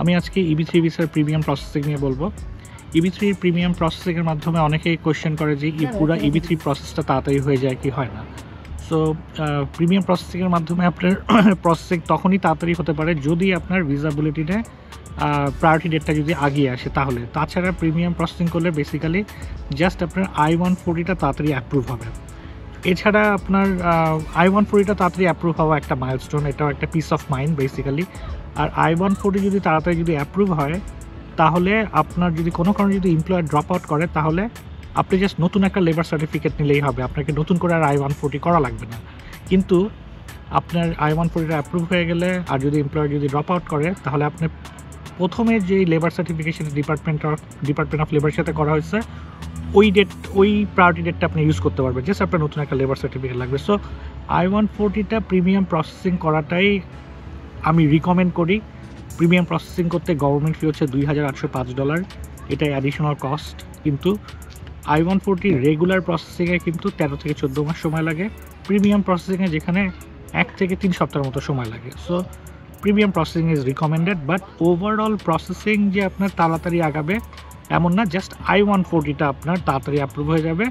আমি আজকে EB3 ভিসার প্রিমিয়াম প্রসেসিং নিয়ে বলবো। EB3 প্রিমিয়াম প্রসেসিংয়ের মাধ্যমে অনেকেই কোয়েশ্চেন করে যে পুরো EB3 প্রসেসটা তাড়াতাড়ি হয়ে যায় কি হয় না। সো প্রিমিয়াম প্রসেসিংয়ের মাধ্যমে আপনার প্রসেসিং তখনই তাড়াতাড়ি হতে পারে যদি আপনার ভিসাবিলিটিতে প্রায়োরিটি ডেটটা যদি আগিয়ে আসে তাহলে। তাছাড়া প্রিমিয়াম প্রসেসিং করলে বেসিক্যালি জাস্ট আপনার I-140টা তাড়াতাড়ি অ্যাপ্রুভ হবে। এছাড়া আপনার I-140টা তাড়াতাড়ি অ্যাপ্রুভ হওয়া একটা মাইলস্টোন, এটাও একটা পিস অফ মাইন্ড বেসিক্যালি। আর I-140 যদি তাড়াতাড়ি যদি অ্যাপ্রুভ হয় তাহলে আপনার যদি কোনো কারণে যদি এমপ্লয়ার ড্রপ আউট করে তাহলে আপনি জাস্ট নতুন একটা লেবার সার্টিফিকেট নিলেই হবে, আপনাকে নতুন করে আর I-140 করা লাগবে না। কিন্তু আপনার I-140টা অ্যাপ্রুভ হয়ে গেলে আর যদি এমপ্লয়ার যদি ড্রপ আউট করে তাহলে আপনি প্রথমে যেই লেবার সার্টিফিকেশন ডিপার্টমেন্ট অফ লেবারের সাথে করা হয়েছে ওই প্রায়োরিটি ডেটটা আপনি ইউজ করতে পারবেন, জাস্ট আপনার নতুন একটা লেবার সার্টিফিকেট লাগবে। সো I-140টা প্রিমিয়াম প্রসেসিং করাটাই আমি রিকমেন্ড করি। প্রিমিয়াম প্রসেসিং করতে গভর্নমেন্ট ফি হচ্ছে $2,805, এটাই অ্যাডিশনাল কস্ট। কিন্তু I-140 রেগুলার প্রসেসিংয়ে কিন্তু 13 থেকে 14 মাস সময় লাগে, প্রিমিয়াম প্রসেসিংয়ে যেখানে 1 থেকে 3 সপ্তাহের মতো সময় লাগে। So premium processing is recommended, but overall processing যে আপনার তাড়াতাড়ি আগাবে এমন না, জাস্ট I-140টা আপনার তাড়াতাড়ি অ্যাপ্রুভ হয়ে যাবে।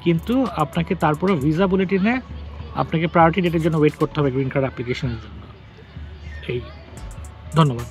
কিন্তু আপনাকে তারপরে ভিসা বুলেটিনে আপনাকে প্রায়োরিটি ডেটের জন্য ওয়েট করতে হবে গ্রিন কার্ড অ্যাপ্লিকেশনের জন্য। এই ধন্যবাদ।